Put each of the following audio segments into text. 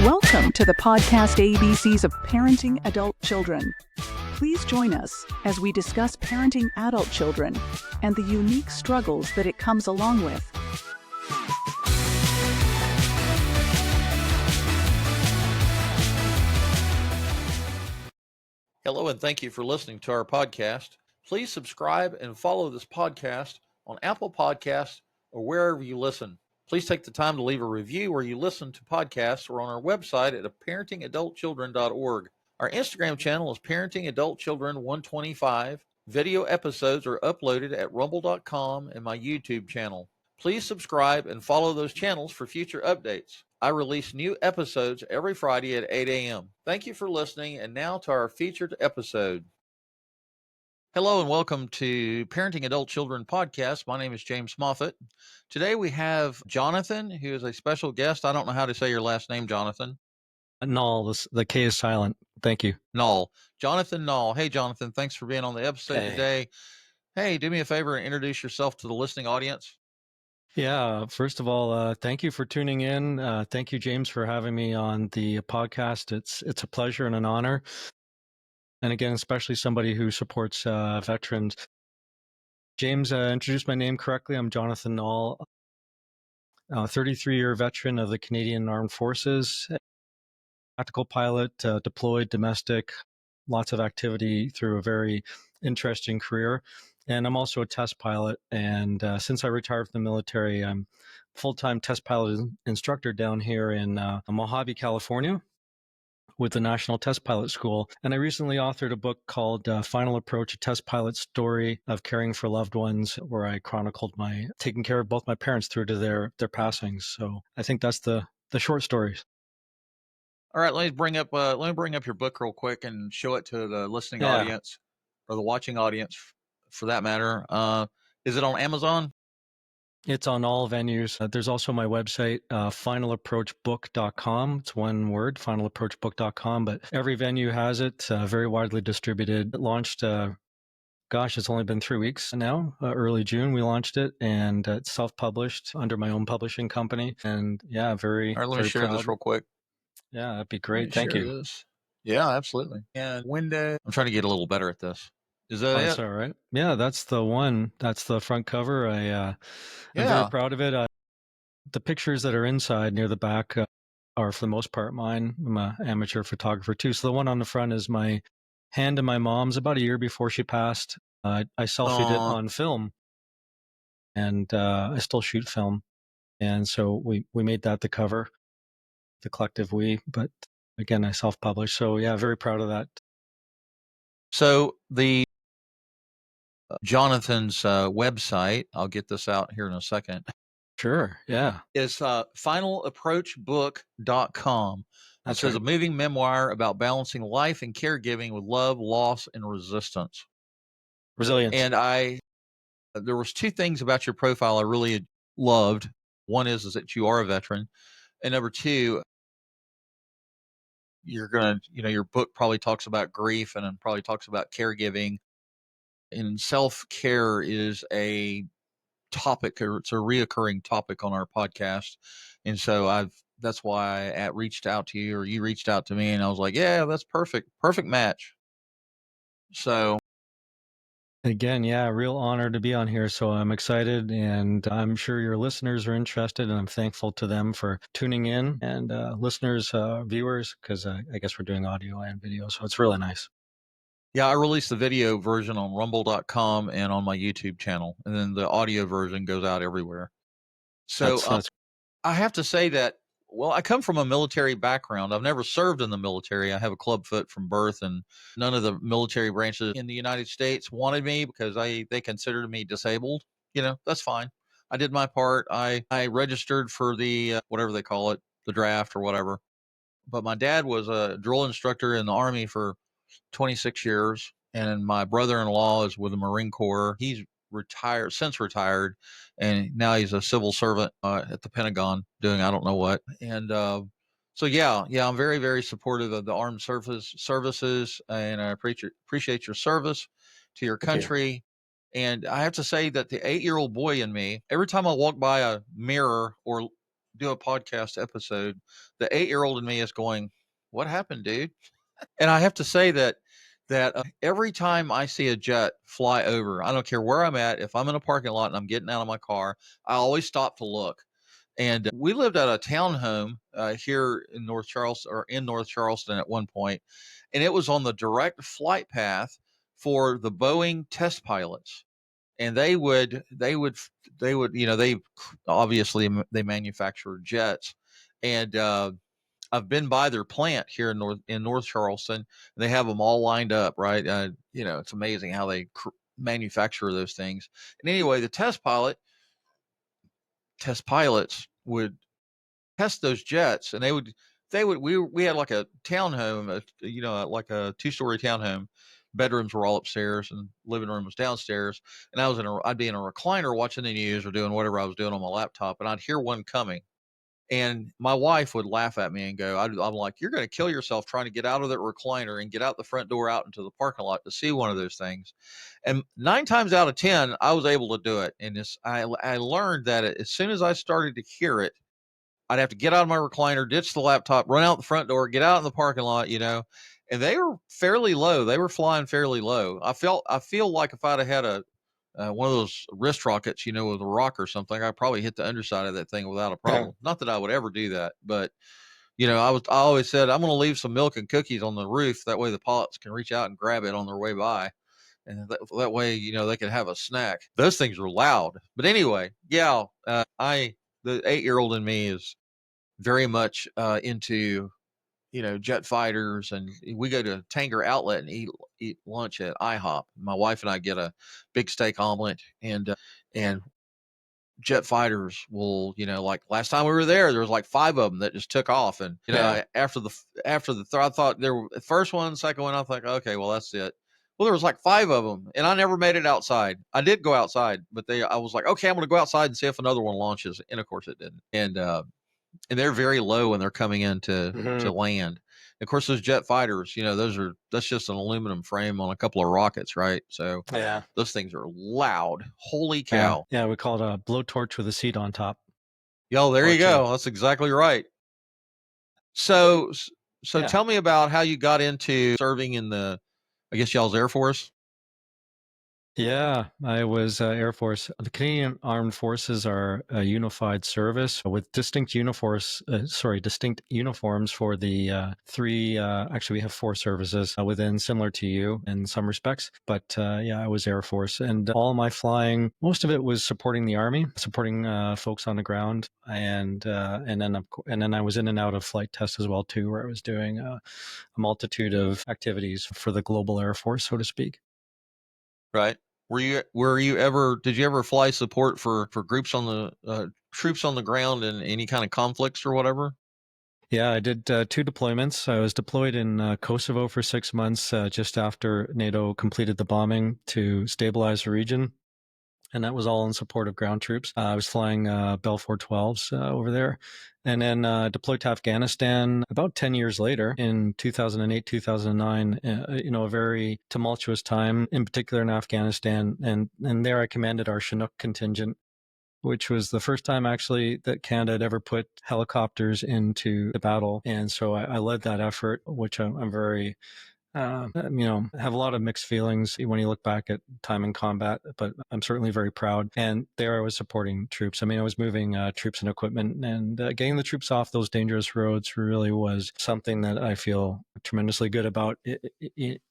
Welcome to the podcast ABCs of Parenting Adult Children. Please join us as we discuss parenting adult children and the unique struggles that it comes along with. Hello, and thank you for listening to our podcast. Please subscribe and follow this podcast on Apple Podcasts or wherever you listen. Please take the time to leave a review where you listen to podcasts or on our website at parentingadultchildren.org. Our Instagram channel is Parenting Adult Children 125. Video episodes are uploaded at rumble.com and my YouTube channel. Please subscribe and follow those channels for future updates. I release new episodes every Friday at 8 a.m. Thank you for listening, and now to our featured episode. Hello and welcome to Parenting Adult Children podcast. My name is James Moffitt. Today we have Jonathan, who is a special guest. I don't know how to say your last name, Jonathan. Knaul, the K is silent. Thank you. Knaul. Jonathan Knaul. Hey, Jonathan, thanks for being on the episode today. Hey, do me a favor and introduce yourself to the listening audience. Yeah, first of all, thank you for tuning in. Thank you, James, for having me on the podcast. It's a pleasure and an honor. And again, especially somebody who supports veterans. James introduced my name correctly. I'm Jonathan Knaul, 33-year veteran of the Canadian Armed Forces, tactical pilot, deployed, domestic, lots of activity through a very interesting career. And I'm also a test pilot. And since I retired from the military, I'm a full-time test pilot instructor down here in Mojave, California, with the National Test Pilot School. And I recently authored a book called Final Approach, a Test Pilot Story of Caring for Loved Ones, where I chronicled my taking care of both my parents through to their passings. So I think that's the short stories. All right, let me bring up your book real quick and show it to the listening audience or the watching audience, for that matter. Is it on Amazon? It's on all venues. There's also my website, finalapproachbook.com. It's one word, finalapproachbook.com, but every venue has it, very widely distributed. It launched, it's only been 3 weeks now. Early June, we launched it, and it's self-published under my own publishing company. And yeah, very, all right, let me share proud. This real quick. Yeah, that'd be great. Thank you. This. Yeah, absolutely. And window. I'm trying to get a little better at this. Is that it? That's all right. Yeah, that's the one. That's the front cover. I'm very proud of it. The pictures that are inside near the back are, for the most part, mine. I'm an amateur photographer too. So the one on the front is my hand and my mom's about a year before she passed. I selfied it on film, and I still shoot film. And so we made that the cover, the collective we, but again, I self-published. So yeah, very proud of that. So the Jonathan's website, I'll get this out here in a second. Sure, yeah. Is finalapproachbook.com. It says a moving memoir about balancing life and caregiving with love, loss, and resilience. And there was two things about your profile I really loved. One is that you are a veteran. And number two, your book probably talks about grief and probably talks about caregiving. And self-care is a topic, or it's a reoccurring topic on our podcast. And so that's why I reached out to you, or you reached out to me, and I was like, yeah, that's perfect match. So again, yeah, real honor to be on here. So I'm excited, and I'm sure your listeners are interested, and I'm thankful to them for tuning in, and listeners, viewers, because I guess we're doing audio and video, so it's really nice. Yeah, I released the video version on rumble.com and on my YouTube channel, and then the audio version goes out everywhere. So I have to say that, well, I come from a military background. I've never served in the military. I have a clubfoot from birth, and none of the military branches in the United States wanted me because they considered me disabled. That's fine. I did my part. I registered for the, whatever they call it, the draft or whatever. But my dad was a drill instructor in the Army for 26 years, and my brother-in-law is with the Marine Corps. He's since retired, and now he's a civil servant at the Pentagon doing I don't know what. And so yeah, I'm very, very supportive of the armed services, and I appreciate your service to your country. And I have to say that the 8-year-old boy in me, every time I walk by a mirror or do a podcast episode, the 8-year-old in me is going, "What happened, dude?" And I have to say that every time I see a jet fly over, I don't care where I'm at. If I'm in a parking lot and I'm getting out of my car, I always stop to look. And we lived at a townhome here in North Charleston at one point, and it was on the direct flight path for the Boeing test pilots. And they obviously they manufacture jets, and I've been by their plant here in North Charleston. They have them all lined up, right? It's amazing how they manufacture those things. And anyway, the test pilots would test those jets, and we had like a townhome, like a 2-story townhome. Bedrooms were all upstairs and living room was downstairs. And I'd be in a recliner watching the news or doing whatever I was doing on my laptop, and I'd hear one coming. And my wife would laugh at me and go, I'm like, "You're going to kill yourself trying to get out of that recliner and get out the front door out into the parking lot to see one of those things." And 9 times out of 10, I was able to do it. And I learned that as soon as I started to hear it, I'd have to get out of my recliner, ditch the laptop, run out the front door, get out in the parking lot, and they were fairly low. They were flying fairly low. I feel like if I'd have had one of those wrist rockets, with a rock or something, I probably hit the underside of that thing without a problem. Yeah. Not that I would ever do that, but I always said I'm going to leave some milk and cookies on the roof. That way the pilots can reach out and grab it on their way by. And that way, they can have a snack. Those things are loud. But anyway, yeah, the 8-year-old in me is very much into, jet fighters. And we go to Tanger Outlet and eat lunch at IHOP. My wife and I get a big steak omelet, and jet fighters will, like last time we were there was like 5 of them that just took off. And, after I thought there were the first one, second one, I thought, okay, well, that's it. Well, there was like 5 of them, and I never made it outside. I did go outside, but I was like, okay, I'm going to go outside and see if another one launches. And of course it didn't. And they're very low when they're coming in to land. Of course, those jet fighters, that's just an aluminum frame on a couple of rockets, right? So those things are loud. Holy cow. Yeah, we call it a blowtorch with a seat on top. Yo, there you go. That's exactly right. So tell me about how you got into serving in I guess y'all's Air Force. Yeah, I was Air Force. The Canadian Armed Forces are a unified service with distinct uniforms for the 3. Actually, we have 4 services within, similar to you in some respects. But I was Air Force, and all my flying, most of it was supporting the Army, supporting folks on the ground, and then I was in and out of flight tests as well too, where I was doing a multitude of activities for the global Air Force, so to speak. Right. Did you ever fly support for groups on the troops on the ground in any kind of conflicts or whatever? Yeah, I did 2 deployments. I was deployed in Kosovo for 6 months just after NATO completed the bombing to stabilize the region. And that was all in support of ground troops. I was flying Bell 412s over there. And then deployed to Afghanistan about 10 years later in 2008, 2009, a very tumultuous time, in particular in Afghanistan. And there I commanded our Chinook contingent, which was the first time actually that Canada had ever put helicopters into the battle. And so I led that effort, which I'm very have a lot of mixed feelings when you look back at time in combat, but I'm certainly very proud. And there I was supporting troops. I mean, I was moving troops and equipment, and getting the troops off those dangerous roads really was something that I feel tremendously good about.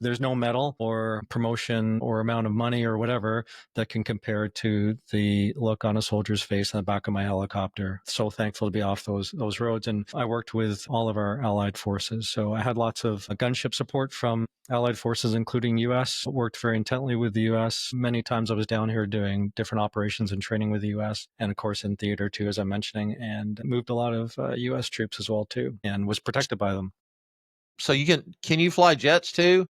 There's no medal or promotion or amount of money or whatever that can compare to the look on a soldier's face in the back of my helicopter. So thankful to be off those roads. And I worked with all of our allied forces. So I had lots of gunship support from allied forces, including U.S. Worked very intently with the U.S. Many times I was down here doing different operations and training with the U.S. and, of course, in theater, too, as I'm mentioning, and moved a lot of U.S. troops as well, too, and was protected by them. So can you fly jets, too?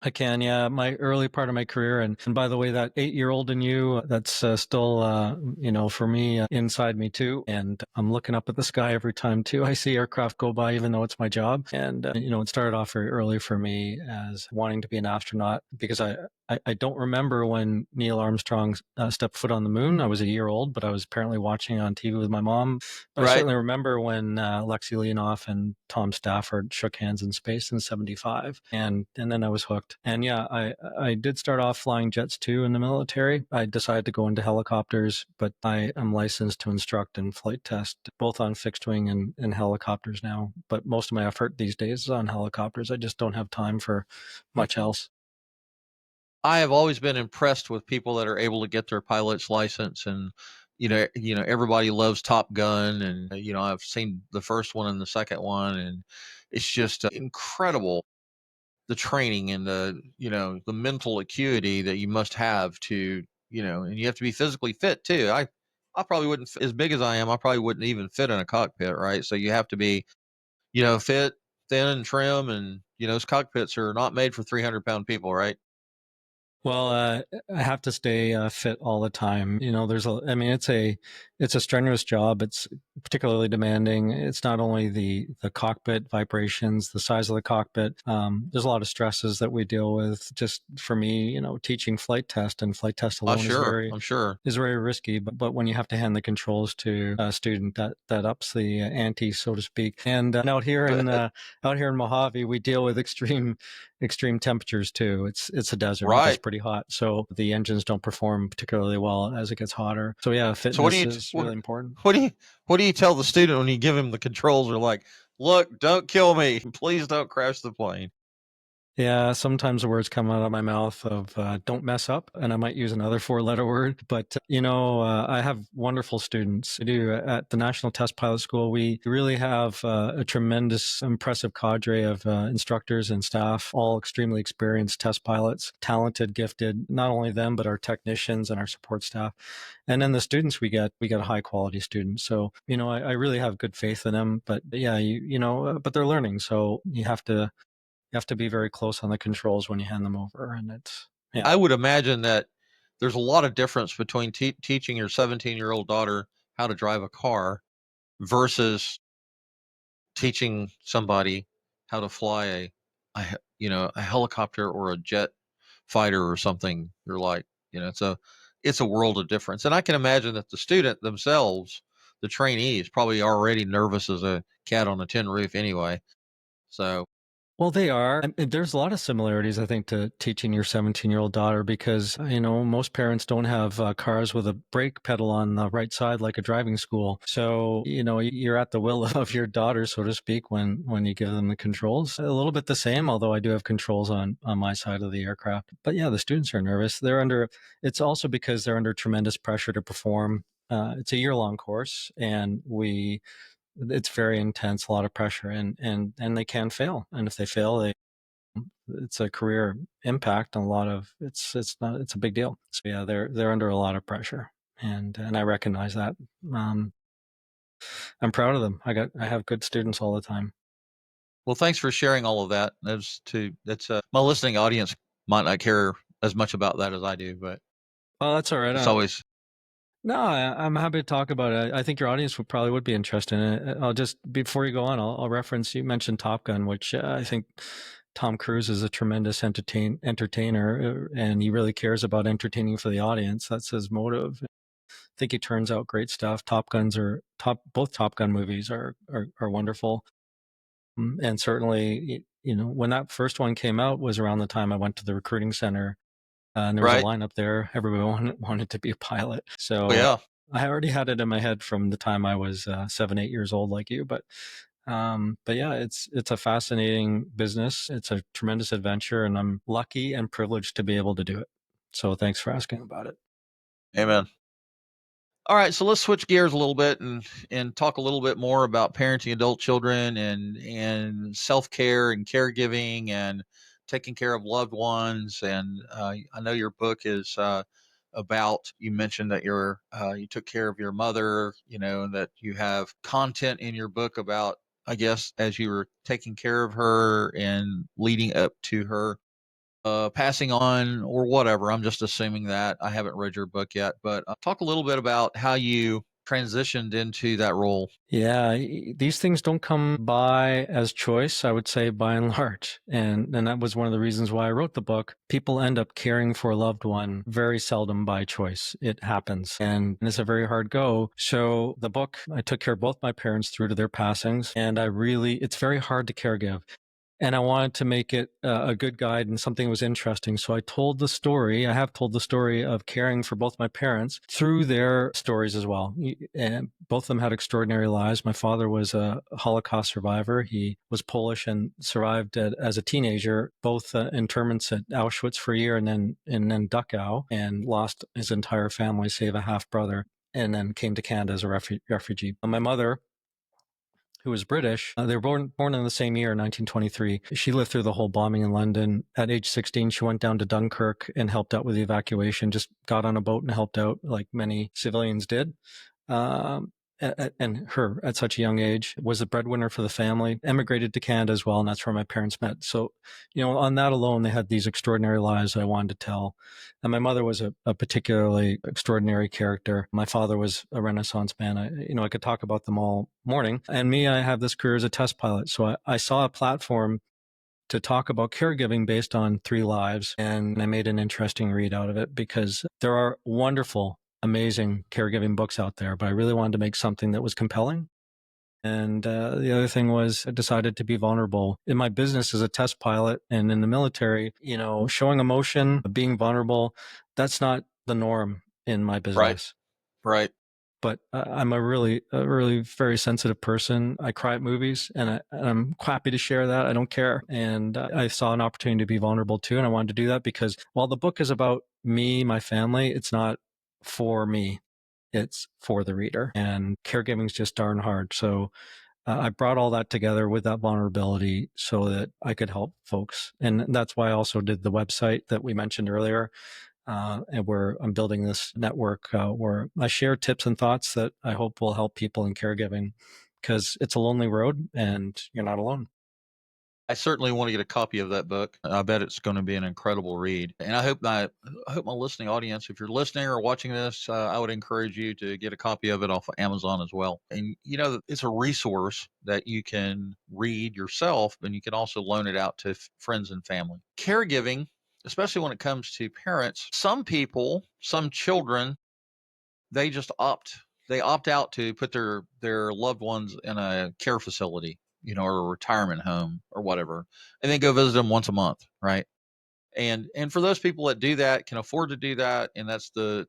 I can, yeah. My early part of my career, and by the way, that 8-year-old in you, that's still, for me, inside me too. And I'm looking up at the sky every time too. I see aircraft go by, even though it's my job. And it started off very early for me as wanting to be an astronaut because I don't remember when Neil Armstrong stepped foot on the moon. I was a year old, but I was apparently watching on TV with my mom. But I Right. certainly remember when Lexi Leonoff and Tom Stafford shook hands in space in '75, and then I was hooked. And yeah, I did start off flying jets too in the military. I decided to go into helicopters, but I am licensed to instruct and flight test both on fixed wing and helicopters now. But most of my effort these days is on helicopters. I just don't have time for much else. I have always been impressed with people that are able to get their pilot's license, and everybody loves Top Gun, and I've seen the first one and the second one, and it's just incredible, the training and the mental acuity that you must have to, and you have to be physically fit too. I probably wouldn't, as big as I am, I probably wouldn't even fit in a cockpit, right? So you have to be, fit, thin and trim, and those cockpits are not made for 300-pound people, right? Well, I have to stay fit all the time. I mean, it's a strenuous job. It's particularly demanding. It's not only the cockpit vibrations, the size of the cockpit. There's a lot of stresses that we deal with. Just for me, teaching flight test and flight test Oh, alone sure. I'm sure. is very risky. But when you have to hand the controls to a student, that ups the ante, so to speak. And out here in Mojave, we deal with extreme temperatures too. It's a desert. It gets Right. pretty hot, so the engines don't perform particularly well as it gets hotter. So yeah, So what do fitness you is really important. what do you tell the student when you give him the controls? Are like, look, don't kill me, please don't crash the plane. Yeah, sometimes the words come out of my mouth of "don't mess up," and I might use another four-letter word. But I have wonderful students. I do at the National Test Pilot School. We really have a tremendous, impressive cadre of instructors and staff, all extremely experienced test pilots, talented, gifted. Not only them, but our technicians and our support staff. And then the students we get high-quality students. So I really have good faith in them. But yeah, but they're learning, so you have to be very close on the controls when you hand them over, and yeah. I would imagine that there's a lot of difference between teaching your 17-year-old daughter how to drive a car versus teaching somebody how to fly a helicopter or a jet fighter or something. You're like, it's a world of difference. And I can imagine that the student themselves, the trainee, is probably already nervous as a cat on a tin roof anyway. So Well, they are. And there's a lot of similarities, I think, to teaching your 17-year-old daughter because, most parents don't have cars with a brake pedal on the right side like a driving school. So, you're at the will of your daughter, so to speak, when you give them the controls. A little bit the same, although I do have controls on my side of the aircraft. But yeah, the students are nervous. It's also because they're under tremendous pressure to perform. It's a year-long course, and it's very intense, a lot of pressure, and they can fail. And if they fail, it's a career impact and it's a big deal. So yeah, they're under a lot of pressure, and I recognize that. Um, I'm proud of them. I have good students all the time. well, thanks for sharing all of that. That's my listening audience might not care as much about that as I do, but Well, that's all right. it's always No, I'm happy to talk about it. I think your audience would be interested in it. I'll just before you go on, I'll reference you mentioned Top Gun, which I think Tom Cruise is a tremendous entertainer, and he really cares about entertaining for the audience. That's his motive. I think he turns out great stuff. Both Top Gun movies are wonderful, and certainly when that first one came out was around the time I went to the recruiting center and there was a right. lineup there. Everybody wanted to be a pilot. Oh, So yeah. I already had it in my head from the time I was 7, 8 years old, like you. But yeah, it's a fascinating business. It's a tremendous adventure, and I'm lucky and privileged to be able to do it. So thanks for asking about it. Amen. All right, so let's switch gears a little bit and talk a little bit more about parenting adult children and self care and caregiving and taking care of loved ones. And I know your book is about. You mentioned that you took care of your mother. And that you have content in your book about, I guess, as you were taking care of her and leading up to her passing on or whatever. I'm just assuming that. I haven't read your book yet, but talk a little bit about how you transitioned into that role. Yeah, these things don't come by as choice, I would say, by and large. And that was one of the reasons why I wrote the book. People end up caring for a loved one very seldom by choice. It happens. And it's a very hard go. So the book, I took care of both my parents through to their passings. And it's very hard to caregive. And I wanted to make it a good guide and something that was interesting. So I have told the story of caring for both my parents through their stories as well. And both of them had extraordinary lives. My father was a Holocaust survivor. He was Polish and survived as a teenager, both internments at Auschwitz for a year and then Dachau, and lost his entire family, save a half brother, and then came to Canada as a refugee. My mother, who was British. They were born in the same year, 1923. She lived through the whole bombing in London. At age 16, she went down to Dunkirk and helped out with the evacuation, just got on a boat and helped out like many civilians did. And her, at such a young age, was a breadwinner for the family, emigrated to Canada as well, and that's where my parents met. So, on that alone, they had these extraordinary lives I wanted to tell. And my mother was a particularly extraordinary character. My father was a Renaissance man. I could talk about them all morning. And me, I have this career as a test pilot. So I saw a platform to talk about caregiving based on 3 lives, and I made an interesting read out of it because there are wonderful, amazing caregiving books out there, but I really wanted to make something that was compelling. And the other thing was I decided to be vulnerable. In my business as a test pilot and in the military, showing emotion, being vulnerable, that's not the norm in my business. Right. But I'm a really very sensitive person. I cry at movies, and I'm happy to share that. I don't care. And I saw an opportunity to be vulnerable too, and I wanted to do that because while the book is about me, my family, it's not for me. It's for the reader. And caregiving is just darn hard. So I brought all that together with that vulnerability so that I could help folks. And that's why I also did the website that we mentioned earlier. And where I'm building this network where I share tips and thoughts that I hope will help people in caregiving, because it's a lonely road and you're not alone. I certainly want to get a copy of that book. I bet it's going to be an incredible read. And I hope my listening audience, if you're listening or watching this, I would encourage you to get a copy of it off of Amazon as well. And it's a resource that you can read yourself, and you can also loan it out to friends and family. Caregiving, especially when it comes to parents, some children, they just opt out to put their loved ones in a care facility, or a retirement home or whatever, and then go visit them once a month, right? And for those people that do that, can afford to do that, and that's the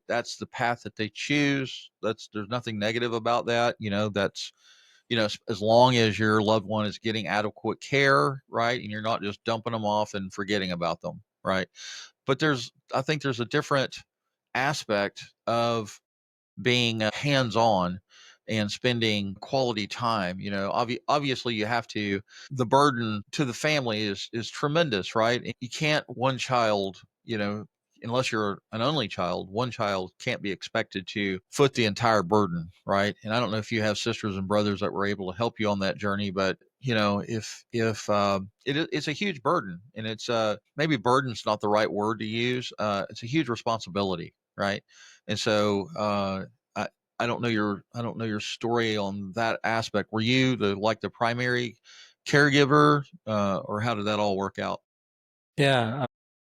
path that they choose. There's nothing negative about that. That's as long as your loved one is getting adequate care, right, and you're not just dumping them off and forgetting about them, right? But I think there's a different aspect of being hands-on and spending quality time. Obviously the burden to the family is tremendous, right? You can't one child, unless you're an only child, one child can't be expected to foot the entire burden, right? And I don't know if you have sisters and brothers that were able to help you on that journey, but if it's a huge burden, and it's maybe burden's not the right word to use. It's a huge responsibility, right? And so I don't know your story on that aspect. Were you the primary caregiver, or how did that all work out? Yeah.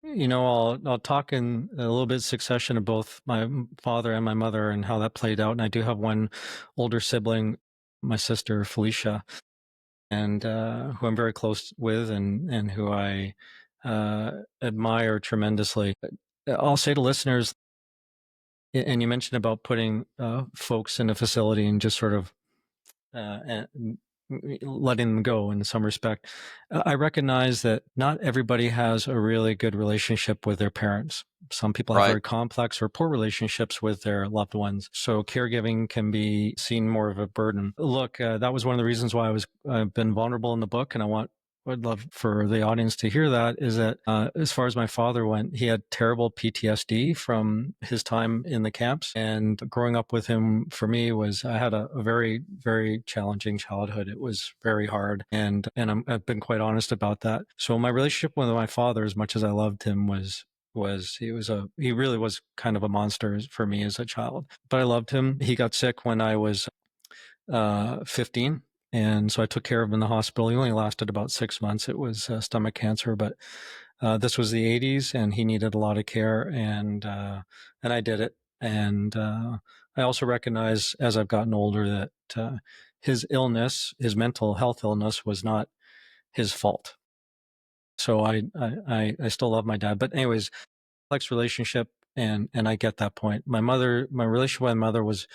I'll talk in a little bit of succession of both my father and my mother and how that played out. And I do have one older sibling, my sister Felicia, and who I'm very close with and who I admire tremendously. I'll say to listeners, and you mentioned about putting folks in a facility and just sort of letting them go in some respect. I recognize that not everybody has a really good relationship with their parents. Some people have very complex or poor relationships with their loved ones. So caregiving can be seen more of a burden. Look, that was one of the reasons why I've been vulnerable in the book, and I want would love for the audience to hear that is that as far as my father went, he had terrible PTSD from his time in the camps. And growing up with him for me I had a very, very challenging childhood. It was very hard. And I've been quite honest about that. So my relationship with my father, as much as I loved him, he really was kind of a monster for me as a child. But I loved him. He got sick when I was 15. And so I took care of him in the hospital. He only lasted about 6 months. It was stomach cancer, but this was the 80s, and he needed a lot of care, and I did it. And I also recognize as I've gotten older that his illness, his mental health illness, was not his fault. So I still love my dad. But anyways, complex relationship, and I get that point. My relationship with my mother was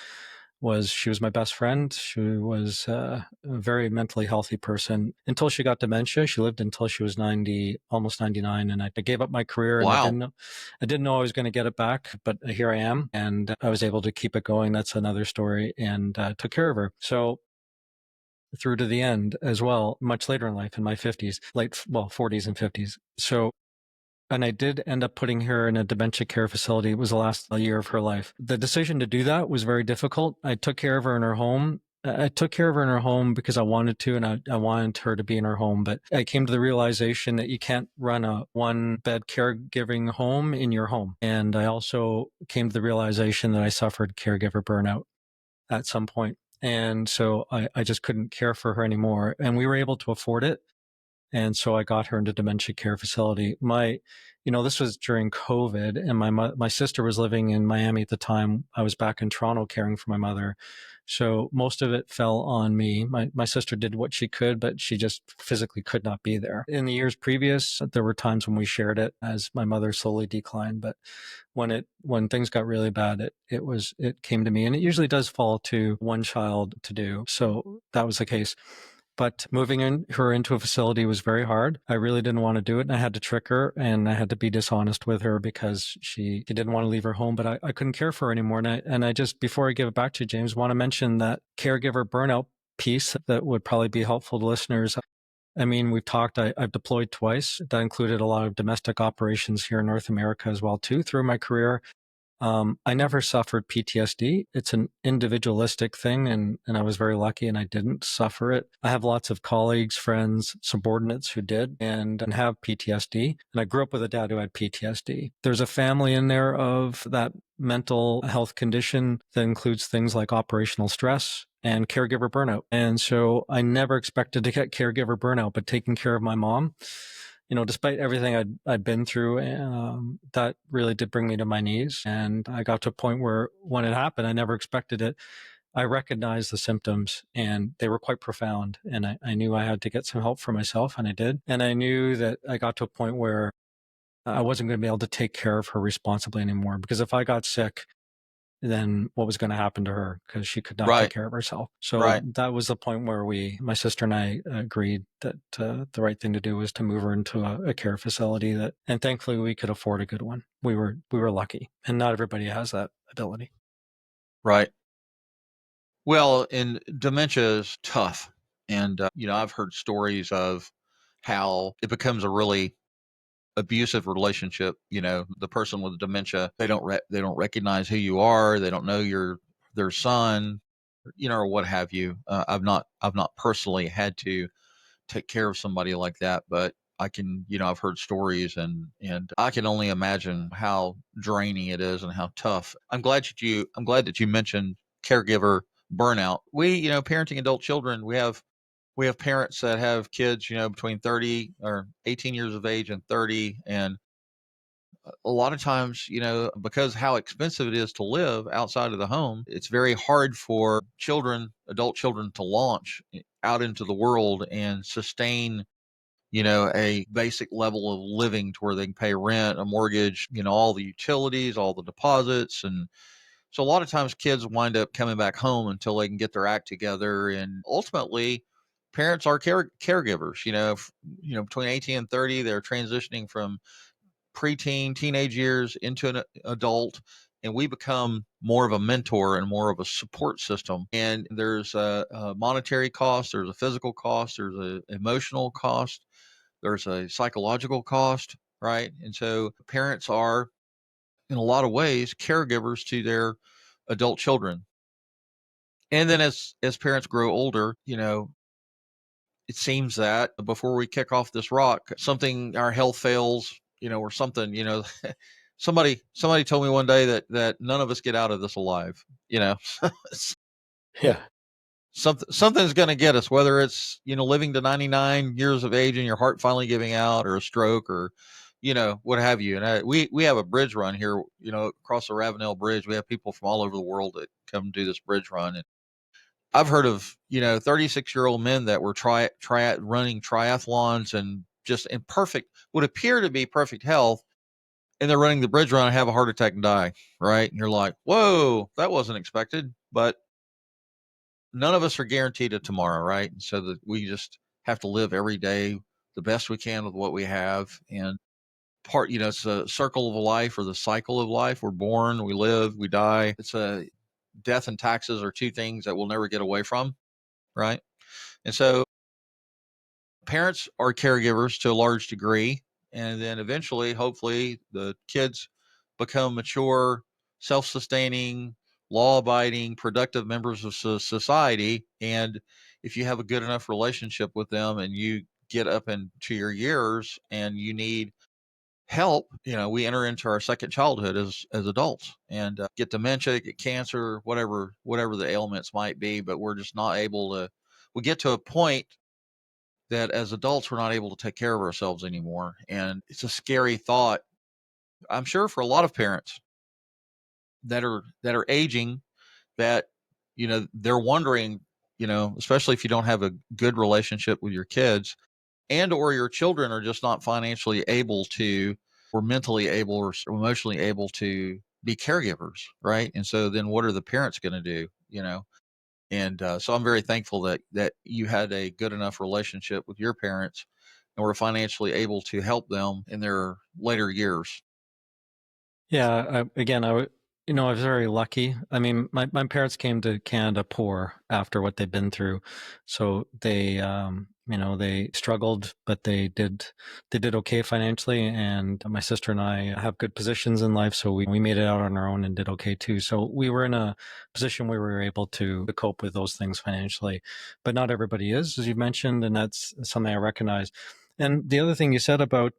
she was my best friend. She was a very mentally healthy person until she got dementia. She lived until she was 90, almost 99. And I gave up my career, and Wow. I didn't know I was going to get it back, but here I am, and I was able to keep it going. That's another story, and took care of her. So through to the end as well, much later in life, in my 50s, 40s and 50s. So, and I did end up putting her in a dementia care facility. It was the last year of her life. The decision to do that was very difficult. I took care of her in her home. I took care of her in her home because I wanted to, and I wanted her to be in her home. But I came to the realization that you can't run a one-bed caregiving home in your home. And I also came to the realization that I suffered caregiver burnout at some point. And so I just couldn't care for her anymore. And we were able to afford it. And so I got her into dementia care facility. This was during COVID, and my sister was living in Miami at the time. I was back in Toronto caring for my mother. So most of it fell on me. My sister did what she could, but she just physically could not be there. In the years previous, there were times when we shared it as my mother slowly declined. But when things got really bad, it came to me, and it usually does fall to one child to do. So that was the case. But moving her into a facility was very hard. I really didn't want to do it, and I had to trick her, and I had to be dishonest with her because she didn't want to leave her home, but I couldn't care for her anymore. And I just, before I give it back to you, James, want to mention that caregiver burnout piece that would probably be helpful to listeners. I mean, we've talked, I've deployed twice. That included a lot of domestic operations here in North America as well, too, through my career. I never suffered PTSD. It's an individualistic thing, and I was very lucky, and I didn't suffer it. I have lots of colleagues, friends, subordinates who did and have PTSD. And I grew up with a dad who had PTSD. There's a family in there of that mental health condition that includes things like operational stress and caregiver burnout. And so I never expected to get caregiver burnout, but taking care of my mom, despite everything I'd been through, that really did bring me to my knees. And I got to a point where when it happened, I never expected it. I recognized the symptoms, and they were quite profound. And I knew I had to get some help for myself, and I did. And I knew that I got to a point where I wasn't going to be able to take care of her responsibly anymore, because if I got sick, then what was going to happen to her, because she could not take care of herself. So that was the point where my sister and I agreed that the right thing to do was to move her into a care facility and thankfully we could afford a good one. We were lucky, and not everybody has that ability. Right. Well, and dementia is tough. And, I've heard stories of how it becomes a really abusive relationship. The person with dementia, they don't recognize who you are. They don't know you're their son, or what have you. I've not personally had to take care of somebody like that, but I can, I've heard stories, and I can only imagine how draining it is and how tough. I'm glad that you mentioned caregiver burnout. We, parenting adult children, we have parents that have kids, between 30 or 18 years of age and 30. And a lot of times, because how expensive it is to live outside of the home, it's very hard for adult children to launch out into the world and sustain, a basic level of living to where they can pay rent, a mortgage, all the utilities, all the deposits. And so a lot of times kids wind up coming back home until they can get their act together. And ultimately, parents are caregivers, between 18 and 30, they're transitioning from preteen, teenage years into an adult. and we become more of a mentor and more of a support system. And there's a monetary cost, there's a physical cost, there's an emotional cost, there's a psychological cost, right? And so parents are, in a lot of ways, caregivers to their adult children. And then as parents grow older, it seems that before we kick off this rock, our health fails, or something, somebody told me one day that none of us get out of this alive, Yeah. Something's going to get us, whether it's, living to 99 years of age and your heart finally giving out, or a stroke, or, what have you. And we have a bridge run here, across the Ravenel Bridge. We have people from all over the world that come do this bridge run. And I've heard of, 36-year-old men that were running triathlons and just in would appear to be perfect health. And they're running the bridge run and have a heart attack and die. Right. And you're like, whoa, that wasn't expected. But none of us are guaranteed a tomorrow. Right. And so that we just have to live every day the best we can with what we have. And it's a circle of life, or the cycle of life. We're born, we live, we die. Death and taxes are two things that we'll never get away from. Right. And so parents are caregivers to a large degree. And then eventually, hopefully, the kids become mature, self-sustaining, law-abiding, productive members of society. And if you have a good enough relationship with them and you get up into your years and you need help, we enter into our second childhood as adults, and get dementia, get cancer, whatever the ailments might be. But we're just not able to. We get to a point that as adults we're not able to take care of ourselves anymore, and it's a scary thought. I'm sure for a lot of parents that are aging, that they're wondering, especially if you don't have a good relationship with your kids, and or your children are just not financially able to, or mentally able, or emotionally able to be caregivers, right? And so then what are the parents going to do? And so I'm very thankful that you had a good enough relationship with your parents and were financially able to help them in their later years. Yeah. Again, I was very lucky. I mean, my parents came to Canada poor after what they'd been through. So they struggled, but they did okay financially. And my sister and I have good positions in life. So we made it out on our own and did okay too. So we were in a position where we were able to cope with those things financially, but not everybody is, as you mentioned. And that's something I recognize. And the other thing you said about,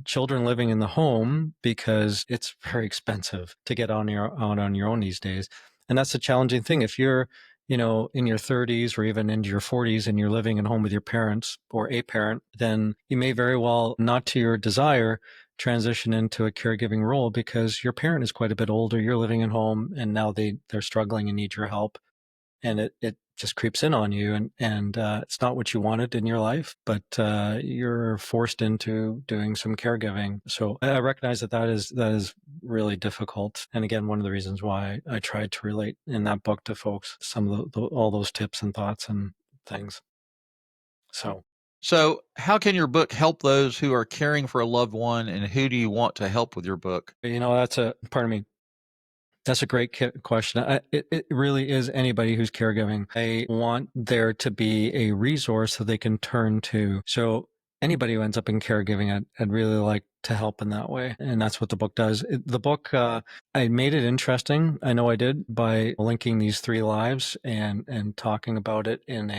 children living in the home, because it's very expensive to get on your own these days. And that's a challenging thing. If you're, in your 30s or even into your 40s and you're living at home with your parents or a parent, then you may very well, not to your desire, transition into a caregiving role because your parent is quite a bit older. You're living at home and now they're struggling and need your help. And it just creeps in on you, and it's not what you wanted in your life, but you're forced into doing some caregiving. So I recognize that is really difficult. And again, one of the reasons why I tried to relate in that book to folks some of all those tips and thoughts and things. So how can your book help those who are caring for a loved one, and who do you want to help with your book? That's a great question. It really is anybody who's caregiving. I want there to be a resource that they can turn to. So anybody who ends up in caregiving, I'd really like to help in that way. And that's what the book does. The book, I made it interesting. I know I did, by linking these 3 lives and talking about it and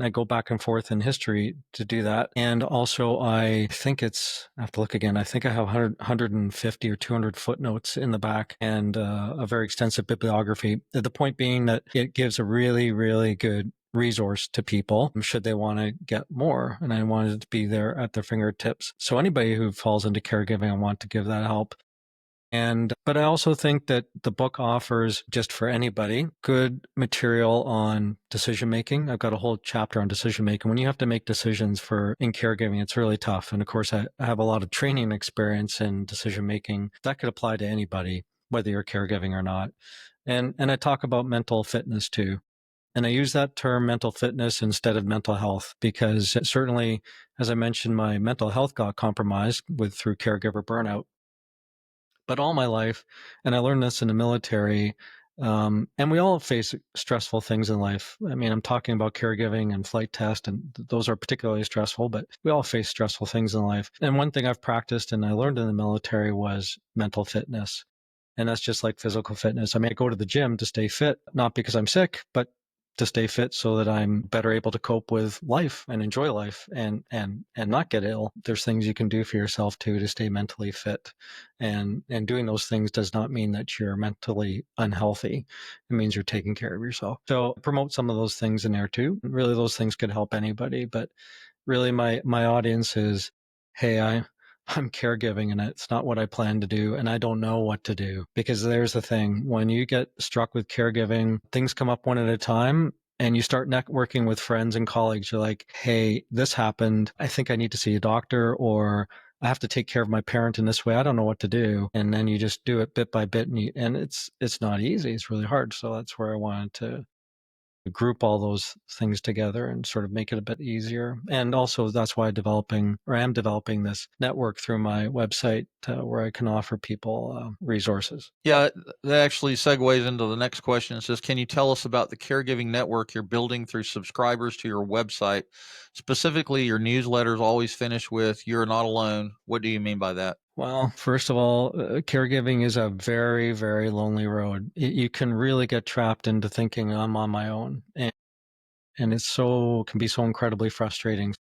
I go back and forth in history to do that. And also, I have to look again. I think I have 150 or 200 footnotes in the back, and a very extensive bibliography. The point being that it gives a really, really good resource to people should they want to get more. And I wanted it to be there at their fingertips. So anybody who falls into caregiving, I want to give that help. But I also think that the book offers, just for anybody, good material on decision making. I've got a whole chapter on decision making. When you have to make decisions in caregiving, it's really tough. And of course, I have a lot of training experience in decision making. That could apply to anybody, whether you're caregiving or not. And I talk about mental fitness too. And I use that term mental fitness instead of mental health, because certainly, as I mentioned, my mental health got compromised through caregiver burnout. But all my life, and I learned this in the military, and we all face stressful things in life. I mean, I'm talking about caregiving and flight test, and those are particularly stressful, but we all face stressful things in life. And one thing I've practiced and I learned in the military was mental fitness. And that's just like physical fitness. I mean, I go to the gym to stay fit, not because I'm sick, but to stay fit so that I'm better able to cope with life and enjoy life and not get ill. There's things you can do for yourself too to stay mentally fit. And doing those things does not mean that you're mentally unhealthy. It means you're taking care of yourself. So promote some of those things in there too. Really, those things could help anybody, but really my audience is, hey, I'm caregiving and it's not what I plan to do and I don't know what to do. Because there's the thing, when you get struck with caregiving, things come up one at a time and you start networking with friends and colleagues. You're like, hey, this happened. I think I need to see a doctor, or I have to take care of my parent in this way. I don't know what to do. And then you just do it bit by bit, and it's not easy. It's really hard. So that's where I wanted to group all those things together and sort of make it a bit easier. And also that's why I am developing this network through my website where I can offer people resources. Yeah, that actually segues into the next question. It says, can you tell us about the caregiving network you're building through subscribers to your website? Specifically, your newsletters always finish with, "You're not alone." What do you mean by that? Well, first of all, caregiving is a very, very lonely road. You can really get trapped into thinking I'm on my own, and can be so incredibly frustrating.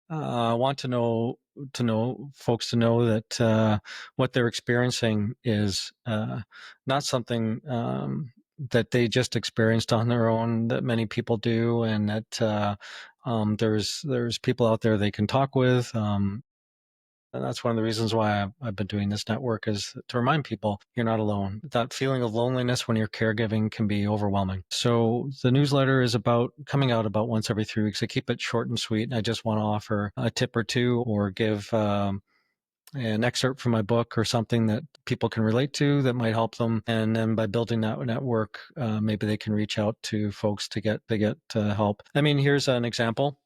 I want folks to know that what they're experiencing is not something that they just experienced on their own, that many people do, and that there's people out there they can talk with. And that's one of the reasons why I've been doing this network, is to remind people you're not alone. That feeling of loneliness when you're caregiving can be overwhelming. So the newsletter is coming out about once every 3 weeks. I keep it short and sweet. I just want to offer a tip or two, or give an excerpt from my book or something that people can relate to that might help them. And then by building that network, maybe they can reach out to folks to get help. I mean, here's an example.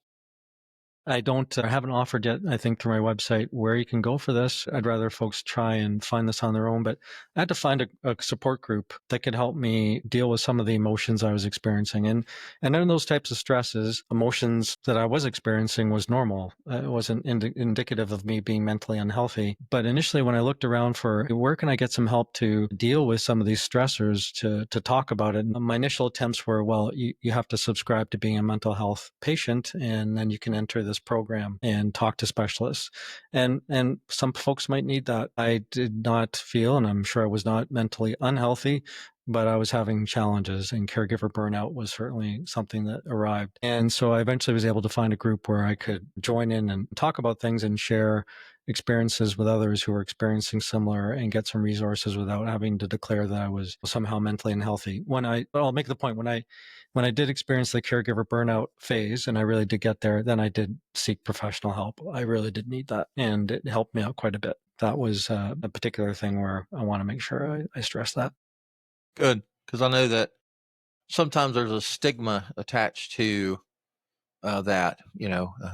I haven't offered yet, I think, through my website where you can go for this. I'd rather folks try and find this on their own, but I had to find a support group that could help me deal with some of the emotions I was experiencing. And in those types of stresses, emotions that I was experiencing was normal. It wasn't indicative of me being mentally unhealthy. But initially, when I looked around for where can I get some help to deal with some of these stressors, to talk about it, my initial attempts were, well, you have to subscribe to being a mental health patient, and then you can enter this program and talk to specialists. And some folks might need that. I did not feel, and I'm sure I was not mentally unhealthy, but I was having challenges, and caregiver burnout was certainly something that arrived. And so I eventually was able to find a group where I could join in and talk about things and share experiences with others who were experiencing similar, and get some resources without having to declare that I was somehow mentally unhealthy. I'll make the point, when I did experience the caregiver burnout phase, and I really did get there, then I did seek professional help. I really did need that, and it helped me out quite a bit. That was a particular thing where I want to make sure I stress that. Good, because I know that sometimes there's a stigma attached to that.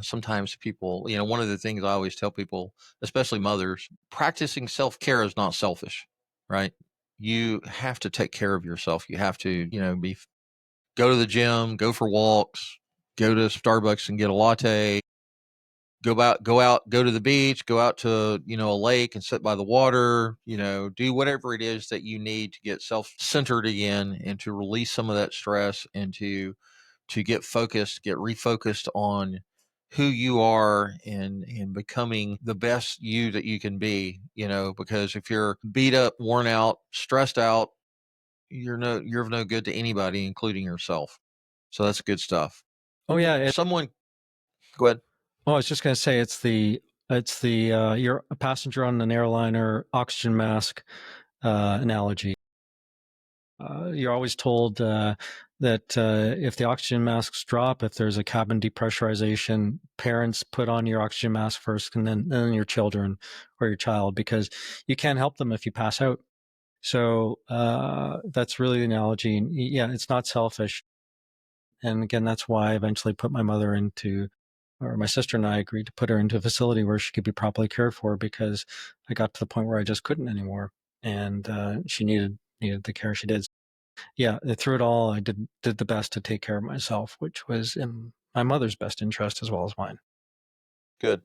Sometimes people, one of the things I always tell people, especially mothers, practicing self-care is not selfish, right? You have to take care of yourself. You have to, go to the gym, go for walks, go to Starbucks and get a latte, go to the beach, go out to, a lake and sit by the water, do whatever it is that you need to get self-centered again, and to release some of that stress, and to get focused, get refocused on who you are, and becoming the best you that you can be, because if you're beat up, worn out, stressed out, you're of no good to anybody, including yourself. So that's good stuff. Oh yeah. Someone, go ahead. Oh, I was just going to say, it's the you're a passenger on an airliner oxygen mask analogy. You're always told that if the oxygen masks drop, if there's a cabin depressurization, parents put on your oxygen mask first, and then your children or your child, because you can't help them if you pass out. So that's really the analogy. Yeah, it's not selfish. And again, that's why I eventually put my mother into or my sister and I agreed to put her into a facility where she could be properly cared for, because I got to the point where I just couldn't anymore, and she needed the care she did. Yeah, through it all, I did the best to take care of myself, which was in my mother's best interest as well as mine. Good.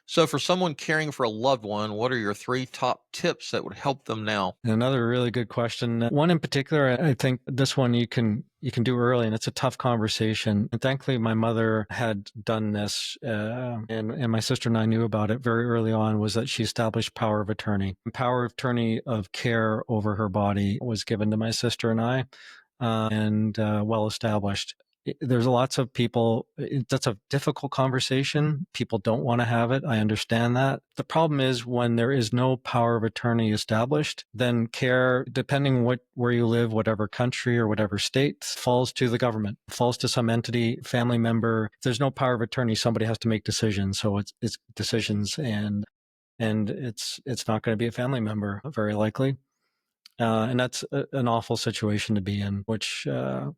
So for someone caring for a loved one, what are your 3 top tips that would help them now? Another really good question. One in particular, I think this one you can do early, and it's a tough conversation. And thankfully, my mother had done this, and my sister and I knew about it very early on, was that she established power of attorney. Power of attorney of care over her body was given to my sister and I, and well established. There's lots of people, that's a difficult conversation. People don't want to have it. I understand that. The problem is when there is no power of attorney established, then care, depending where you live, whatever country or whatever state, falls to the government, falls to some entity, family member. If there's no power of attorney, somebody has to make decisions. So it's decisions, and it's not going to be a family member, very likely. And that's an awful situation to be in, which,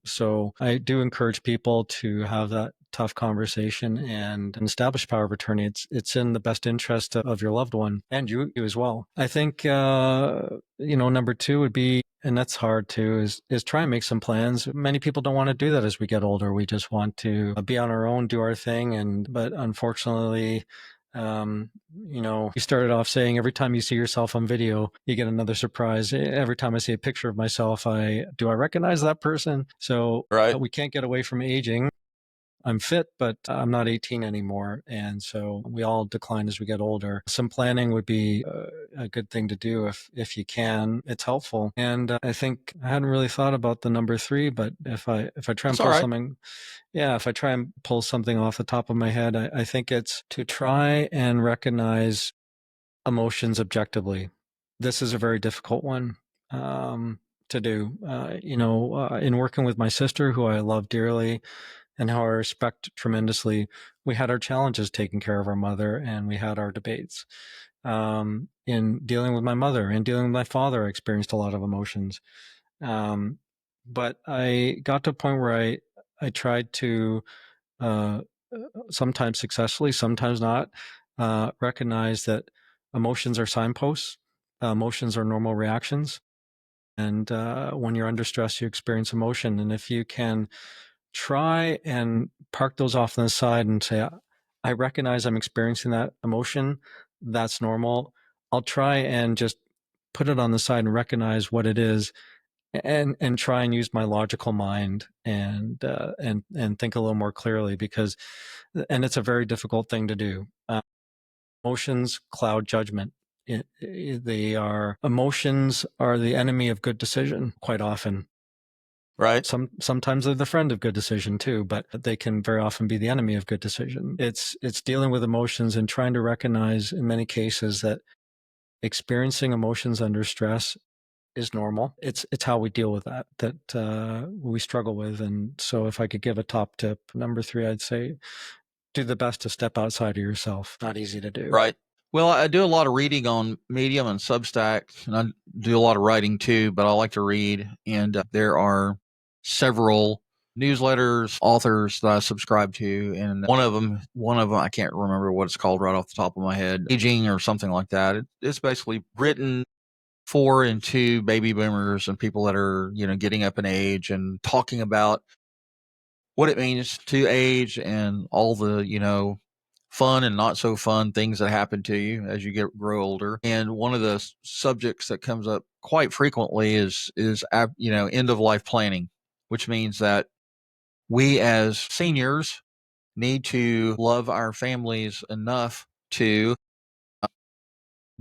so I do encourage people to have that tough conversation and establish power of attorney. It's in the best interest of your loved one and you as well. I think, number 2 would be, and that's hard too, is try and make some plans. Many people don't want to do that as we get older. We just want to be on our own, do our thing. But unfortunately, you started off saying every time you see yourself on video, you get another surprise. Every time I see a picture of myself, do I recognize that person? So Right. We can't get away from aging. I'm fit, but I'm not 18 anymore. And so we all decline as we get older. Some planning would be a good thing to do if you can. It's helpful. And I think I hadn't really thought about the number 3, but if I try and pull something, if I try and pull something off the top of my head, I think it's to try and recognize emotions objectively. This is a very difficult one to do. In working with my sister, who I love dearly and who I respect tremendously, we had our challenges taking care of our mother, and we had our debates. In dealing with my mother and dealing with my father, I experienced a lot of emotions. But I got to a point where I tried to, sometimes successfully, sometimes not, recognize that emotions are signposts. Emotions are normal reactions. And when you're under stress, you experience emotion. And if you can try and park those off on the side and say, I recognize I'm experiencing that emotion, that's normal. I'll try and just put it on the side and recognize what it is, and try and use my logical mind and think a little more clearly, and it's a very difficult thing to do. Emotions cloud judgment. Emotions are the enemy of good decision quite often. Right. Sometimes they're the friend of good decision too, but they can very often be the enemy of good decision. It's dealing with emotions and trying to recognize in many cases that experiencing emotions under stress is normal. It's how we deal with that we struggle with. And so if I could give a top tip, number 3, I'd say do the best to step outside of yourself. Not easy to do. Right. Well, I do a lot of reading on Medium and Substack, and I do a lot of writing too, but I like to read. And there are several newsletters, authors that I subscribe to. And one of them, I can't remember what it's called right off the top of my head, Aging or something like that. It's basically written for and to baby boomers and people that are, getting up in age, and talking about what it means to age and all the, fun and not so fun things that happen to you as you grow older. And one of the subjects that comes up quite frequently is end of life planning, which means that we as seniors need to love our families enough to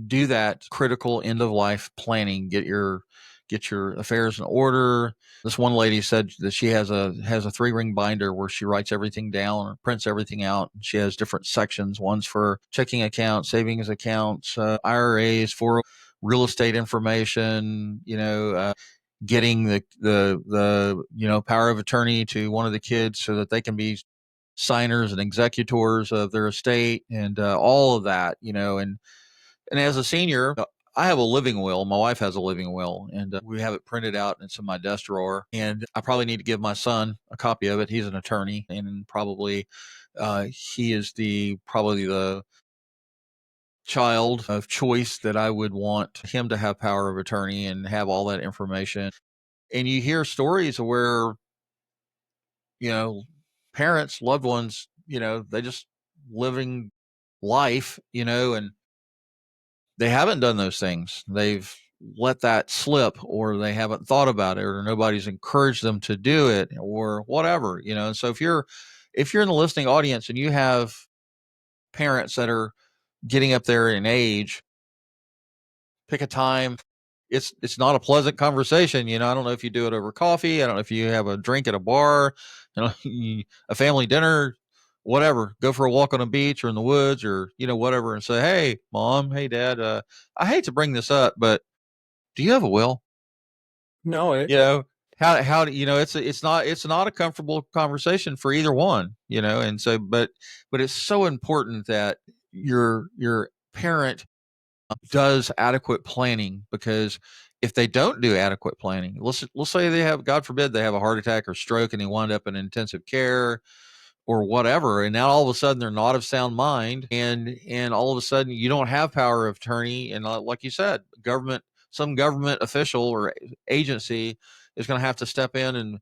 do that critical end of life planning. Get your affairs in order. This one lady said that she has a 3-ring binder where she writes everything down or prints everything out. She has different sections. One's for checking accounts, savings accounts, IRAs, for real estate information. Getting the power of attorney to one of the kids so that they can be signers and executors of their estate, and all of that. And as a senior, I have a living will. My wife has a living will, and we have it printed out. And it's in my desk drawer. And I probably need to give my son a copy of it. He's an attorney, and probably he is probably the child of choice that I would want him to have power of attorney and have all that information. And you hear stories where, parents, loved ones, they just living life, and they haven't done those things. They've let that slip, or they haven't thought about it, or nobody's encouraged them to do it, or whatever, And so if you're in the listening audience and you have parents that are getting up there in age, pick a time. It's not a pleasant conversation. I don't know if you do it over coffee. I don't know if you have a drink at a bar, a family dinner, whatever. Go for a walk on a beach or in the woods, or whatever, and say, "Hey, mom, hey, dad, I hate to bring this up, but do you have a will?" No, How do it's not a comfortable conversation for either one, and so but it's so important that your parent does adequate planning, because if they don't do adequate planning, let's say they have, God forbid, they have a heart attack or stroke and they wind up in intensive care or whatever, and now all of a sudden they're not of sound mind, and all of a sudden you don't have power of attorney, and like you said, some government official or agency is going to have to step in and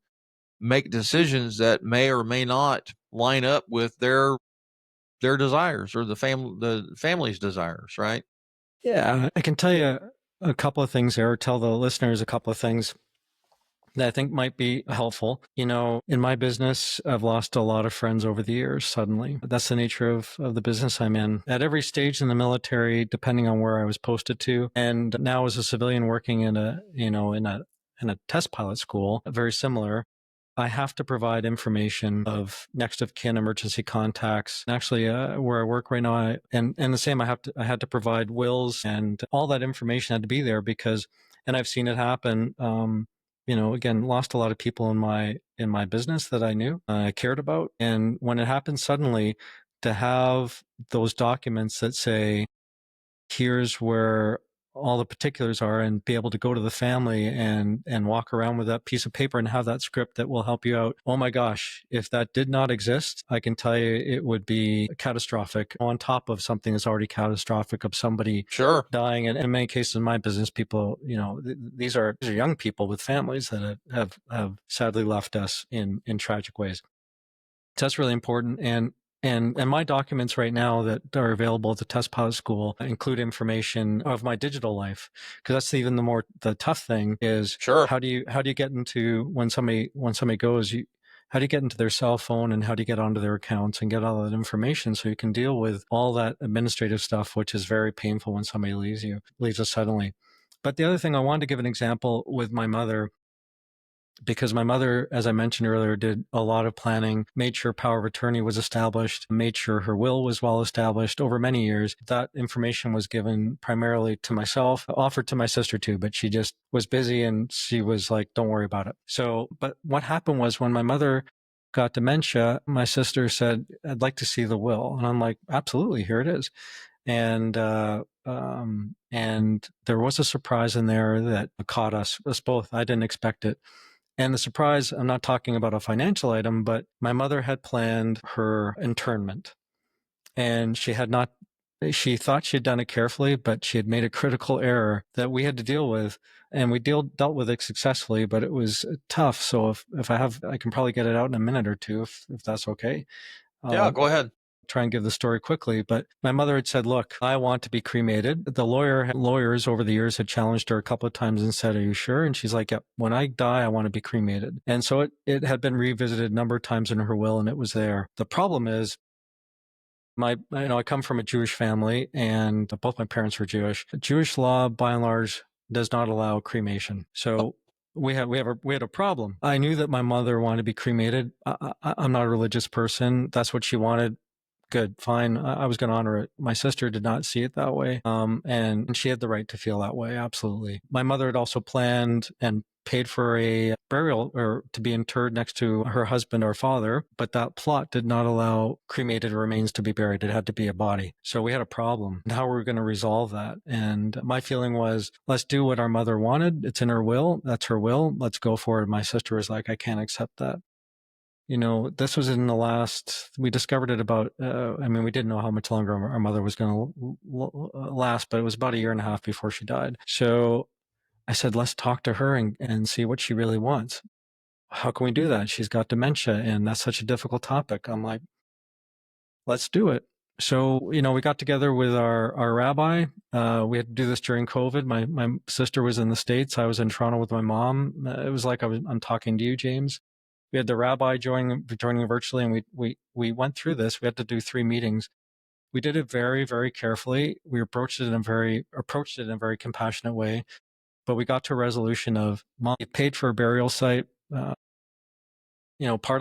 make decisions that may or may not line up with their desires, or the family's desires, right? Yeah, I can tell you a couple of things there, or tell the listeners a couple of things that I think might be helpful. In my business, I've lost a lot of friends over the years suddenly. That's the nature of the business I'm in. At every stage in the military, depending on where I was posted to, and now as a civilian working in a test pilot school, very similar. I have to provide information of next of kin, emergency contacts. And actually, where I work right now, and the same, I had to provide wills, and all that information had to be there because, and I've seen it happen. Again, lost a lot of people in my business that I knew, I cared about, and when it happens suddenly, to have those documents that say, here's where all the particulars are, and be able to go to the family and walk around with that piece of paper and have that script that will help you out. Oh my gosh, if that did not exist, I can tell you it would be catastrophic on top of something that's already catastrophic, of somebody Sure dying. And in many cases in my business, people, these are young people with families that have sadly left us in tragic ways. So that's really important. And my documents right now that are available at the test pilot school include information of my digital life, because that's even the tough thing is, sure how do you get into, when somebody goes, how do you get into their cell phone, and how do you get onto their accounts and get all that information so you can deal with all that administrative stuff, which is very painful when somebody leaves us suddenly. But the other thing, I wanted to give an example with my mother, because my mother, as I mentioned earlier, did a lot of planning, made sure power of attorney was established, made sure her will was well established over many years. That information was given primarily to myself, offered to my sister too, but she just was busy and she was like, don't worry about it. So, but what happened was, when my mother got dementia, my sister said, I'd like to see the will. And I'm like, absolutely, here it is. And there was a surprise in there that caught us both. I didn't expect it. And the surprise, I'm not talking about a financial item, but my mother had planned her internment, and she thought she had done it carefully, but she had made a critical error that we had to deal with, and we dealt with it successfully, but it was tough. So if I can probably get it out in a minute or two, if that's okay. Yeah, go ahead. Try and give the story quickly, but my mother had said, look, I want to be cremated. The lawyers over the years had challenged her a couple of times and said, are you sure? And she's like, yep, when I die, I want to be cremated. And so it had been revisited a number of times in her will, and it was there. The problem is, I come from a Jewish family, and both my parents were Jewish. Jewish law, by and large, does not allow cremation. So we had a problem. I knew that my mother wanted to be cremated. I'm not a religious person. That's what she wanted. Good, fine. I was going to honor it. My sister did not see it that way. And she had the right to feel that way. Absolutely. My mother had also planned and paid for a burial or to be interred next to her husband or father, but that plot did not allow cremated remains to be buried. It had to be a body. So we had a problem. How were we going to resolve that? And my feeling was, let's do what our mother wanted. It's in her will. That's her will. Let's go for it. My sister was like, I can't accept that. This was in we discovered it about, we didn't know how much longer our mother was going to last, but it was about a year and a half before she died. So I said, let's talk to her and see what she really wants. How can we do that? She's got dementia, and that's such a difficult topic. I'm like, let's do it. So, we got together with our rabbi. We had to do this during COVID. My sister was in the States. I was in Toronto with my mom. It was like I'm talking to you, James. We had the rabbi joining virtually, and we went through this. We had to do 3 meetings. We did it very, very carefully. We approached it in a very compassionate way. But we got to a resolution of, Mom, you paid for a burial site. Part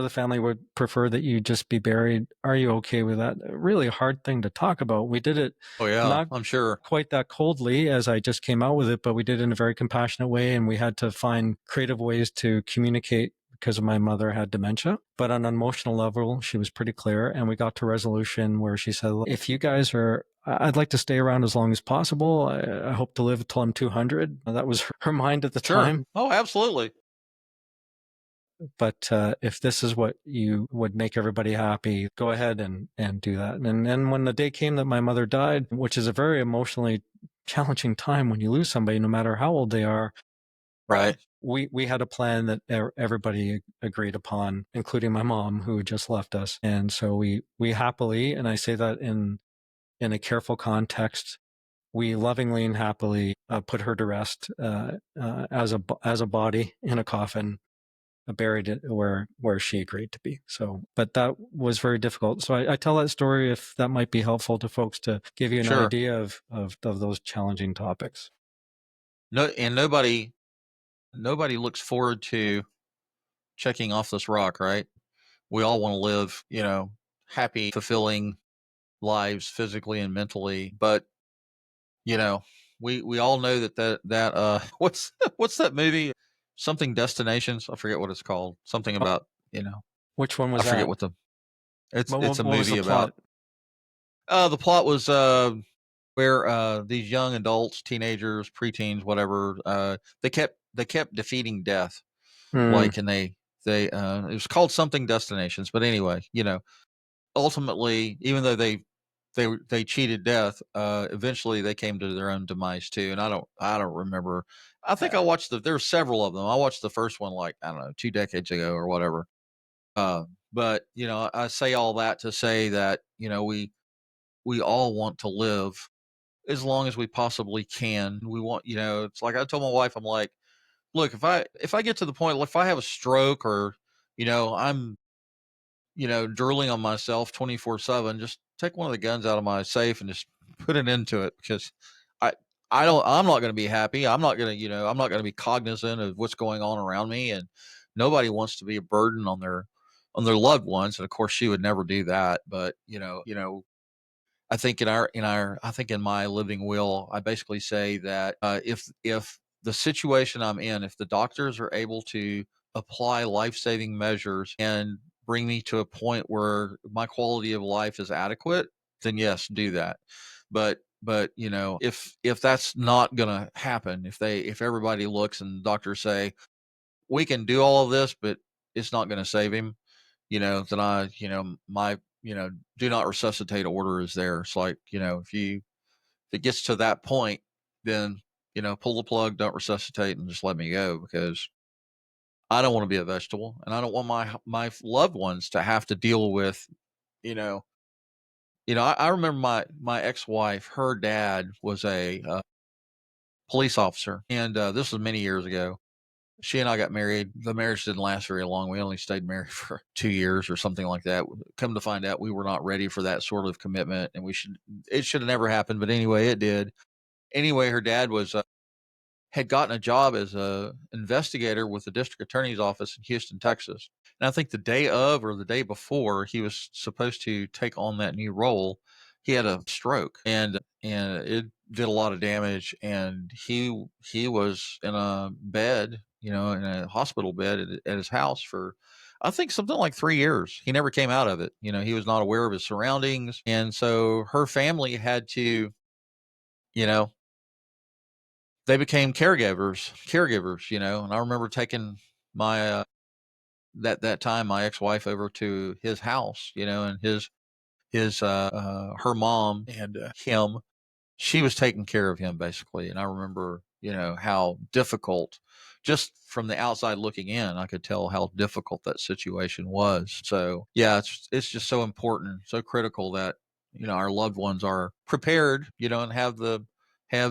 of the family would prefer that you just be buried. Are you okay with that? A really hard thing to talk about. We did it. Oh yeah, not I'm sure. Quite that coldly as I just came out with it, but we did it in a very compassionate way, and we had to find creative ways to communicate because my mother had dementia. But on an emotional level, she was pretty clear, and we got to a resolution where she said, if you guys I'd like to stay around as long as possible. I hope to live until I'm 200. That was her mind at the time. Oh, absolutely. But if this is what you would make everybody happy, go ahead and do that. And then when the day came that my mother died, which is a very emotionally challenging time when you lose somebody, no matter how old they are. Right. We had a plan that everybody agreed upon, including my mom, who had just left us. And so we happily, and I say that in a careful context, we lovingly and happily put her to rest as a body in a coffin, buried it where she agreed to be. So, but that was very difficult. So I tell that story if that might be helpful to folks to give you an idea of those challenging topics. No, and nobody looks forward to checking off this rock, right? We all want to live, happy, fulfilling lives physically and mentally, but we all know that what's that movie? Something Destinations. I forget what it's called. Something about, Which one was I forget that? what it's a what was movie the plot? about. The plot was where these young adults, teenagers, preteens, whatever, they kept defeating death. Like, and they it was called Something Destinations. But anyway, ultimately, even though they cheated death, eventually they came to their own demise too. And I don't remember. I think I watched there were several of them. I watched the first one, like, I don't know, 2 decades ago or whatever. But I say all that to say that, we all want to live as long as we possibly can. We want, it's like I told my wife, I'm like, look, if I get to the point, if I have a stroke or, I'm, drooling on myself 24/7, just take one of the guns out of my safe and just put an end to it, because I, I'm not going to be happy. I'm not going to, I'm not going to be cognizant of what's going on around me. And nobody wants to be a burden on their loved ones. And of course she would never do that. But, I think in my living will, I basically say that if the situation I'm in, if the doctors are able to apply life-saving measures and bring me to a point where my quality of life is adequate, then yes, do that. But if that's not going to happen, if everybody looks and doctors say we can do all of this, but it's not going to save him, then my do not resuscitate order is there. It's like, if it gets to that point, then, pull the plug, don't resuscitate, and just let me go, because I don't want to be a vegetable, and I don't want my loved ones to have to deal with, I remember my ex-wife, her dad was a police officer, and this was many years ago. She and I got married. The marriage didn't last very long. We only stayed married for 2 years or something like that. Come to find out, we were not ready for that sort of commitment, and it should have never happened. But anyway, it did. Anyway, her dad had gotten a job as a investigator with the district attorney's office in Houston, Texas. And I think the day of or the day before he was supposed to take on that new role, he had a stroke, and it did a lot of damage. And he was in a bed, in a hospital bed at his house for, I think, something like 3 years. He never came out of it. He was not aware of his surroundings. And so her family had to, you know, they became caregivers, and I remember taking my, that time, my ex-wife over to his house, and her mom and him, she was taking care of him basically. And I remember, how difficult, just from the outside looking in, I could tell how difficult that situation was. So yeah, it's just so important, so critical that, our loved ones are prepared, and have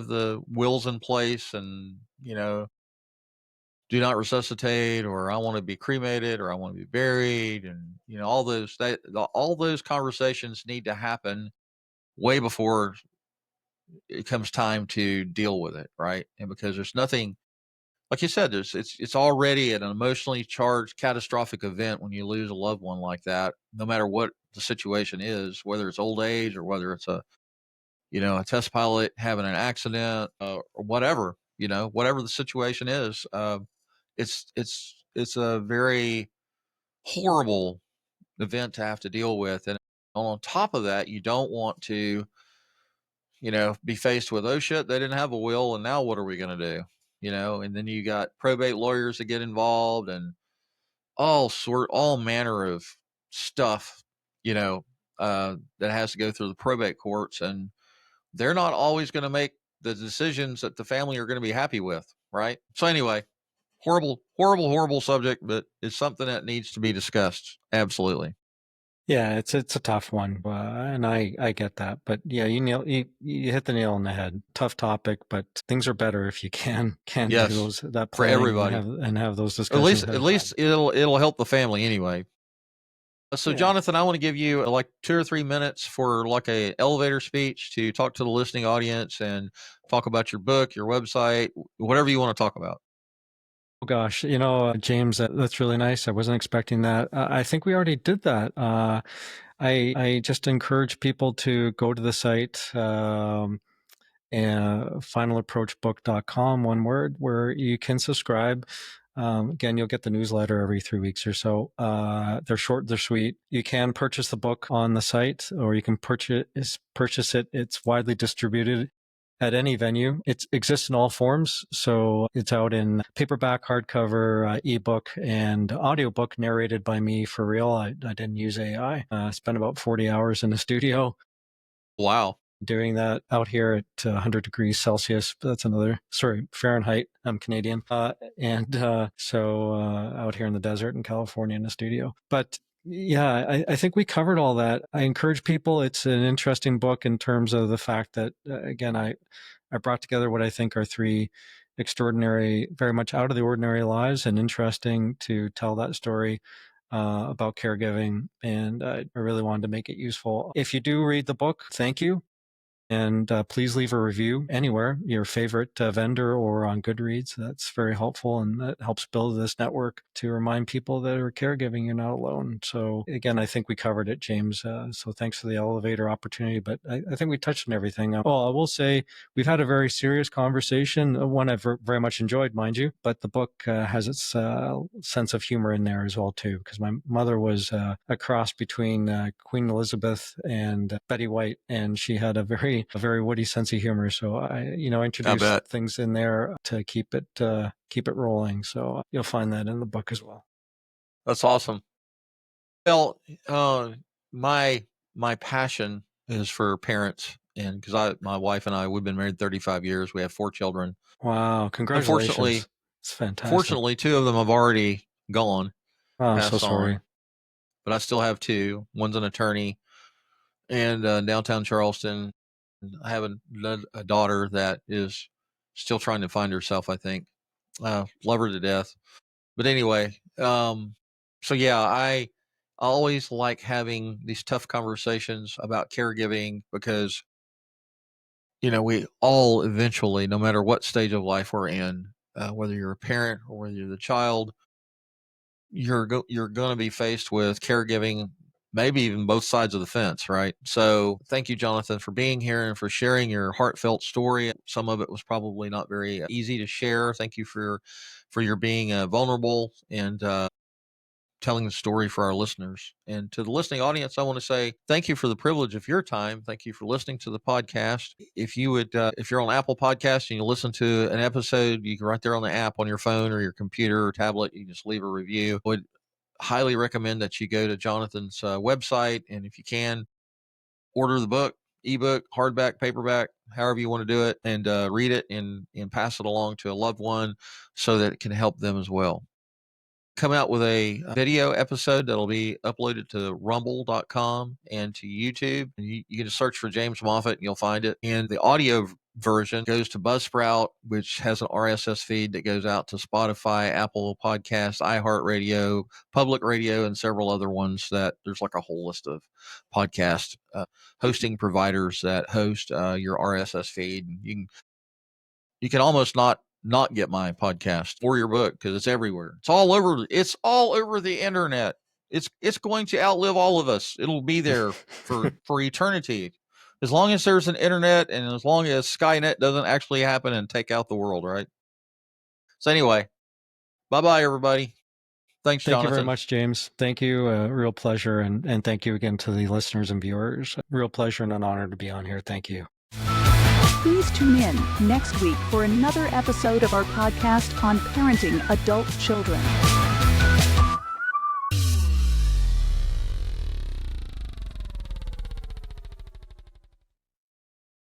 the wills in place, and, do not resuscitate, or I want to be cremated, or I want to be buried. And, all those conversations need to happen way before it comes time to deal with it. Right. And because there's nothing, like you said, it's already an emotionally charged catastrophic event when you lose a loved one like that, no matter what the situation is, whether it's old age or whether it's a test pilot having an accident, or whatever, whatever the situation is. It's a very horrible event to have to deal with. And on top of that, you don't want to, be faced with, oh shit, they didn't have a will, and now what are we going to do? And then you got probate lawyers that get involved, and all manner of stuff, that has to go through the probate courts, and they're not always going to make the decisions that the family are going to be happy with. Right. So anyway, horrible, horrible, horrible subject, but it's something that needs to be discussed. Absolutely. Yeah, it's a tough one, and I get that. But yeah, you hit the nail on the head. Tough topic, but things are better if you can Yes, do that for planning everybody. and have those At discussions. least it'll help the family anyway. So Yeah. Jonathan, I want to give you like 2 or 3 minutes for like a elevator speech to talk to the listening audience and talk about your book, your website, whatever you want to talk about. Oh gosh, James, that's really nice. I wasn't expecting that. I think we already did that. I just encourage people to go to the site, finalapproachbook.com, one word, where you can subscribe. Again, you'll get the newsletter every 3 weeks or so. They're short, they're sweet. You can purchase the book on the site, or you can purchase it. It's widely distributed at any venue. It exists in all forms. So it's out in paperback, hardcover, ebook, and audiobook, narrated by me for real. I didn't use AI. Spent about 40 hours in the studio. Wow. Doing that out here at 100 degrees Celsius. That's Fahrenheit. I'm Canadian. So out here in the desert in California in the studio. But yeah, I think we covered all that. I encourage people. It's an interesting book in terms of the fact that, again, I brought together what I think are 3 extraordinary, very much out of the ordinary lives, and interesting to tell that story about caregiving. And I really wanted to make it useful. If you do read the book, thank you. And please leave a review anywhere, your favorite vendor or on Goodreads. That's very helpful, and that helps build this network to remind people that are caregiving you're not alone. So again, I think we covered it, James. So thanks for the elevator opportunity, but I think we touched on everything. Well, I will say we've had a very serious conversation, one I've very much enjoyed, mind you, but the book has its sense of humor in there as well, too, because my mother was a cross between Queen Elizabeth and Betty White, and she had a very witty sense of humor. So I introduced things in there to keep it rolling. So you'll find that in the book as well. That's awesome. Well, my passion is for parents, and because my wife and I, we've been married 35 years. We have 4 children. Wow! Congratulations. It's fantastic. Fortunately, 2 of them have already gone. Oh, I'm so sorry. But I still have 2. One's an attorney, and downtown Charleston. I have a daughter that is still trying to find herself, I think. Love her to death. But anyway, so yeah, I always like having these tough conversations about caregiving, because, we all eventually, no matter what stage of life we're in, whether you're a parent or whether you're the child, you're going to be faced with caregiving maybe even both sides of the fence, right? So thank you, Jonathan, for being here and for sharing your heartfelt story. Some of it was probably not very easy to share. Thank you for your being vulnerable and telling the story for our listeners. And to the listening audience, I want to say thank you for the privilege of your time. Thank you for listening to the podcast. If you would, if you're on Apple Podcasts and you listen to an episode, you can right there on the app on your phone or your computer or tablet, you can just leave a review. I would highly recommend that you go to Jonathan's website, and if you can, order the book, ebook, hardback, paperback, however you want to do it, and read it and pass it along to a loved one so that it can help them as well. Come out with a video episode that'll be uploaded to rumble.com and to YouTube. And you can just search for James Moffitt and you'll find it. And the audio version goes to Buzzsprout, which has an RSS feed that goes out to Spotify, Apple Podcasts, iHeartRadio, Public Radio, and several other ones that there's like a whole list of podcast hosting providers that host your RSS feed. You can almost not get my podcast or your book because it's everywhere. It's all over. It's all over the internet. It's going to outlive all of us. It'll be there for eternity. As long as there's an internet and as long as Skynet doesn't actually happen and take out the world, right? So anyway, bye-bye, everybody. Thanks, Jonathan. Thank you very much, James. Thank you. Real pleasure. And thank you again to the listeners and viewers. Real pleasure and an honor to be on here. Thank you. Please tune in next week for another episode of our podcast on parenting adult children.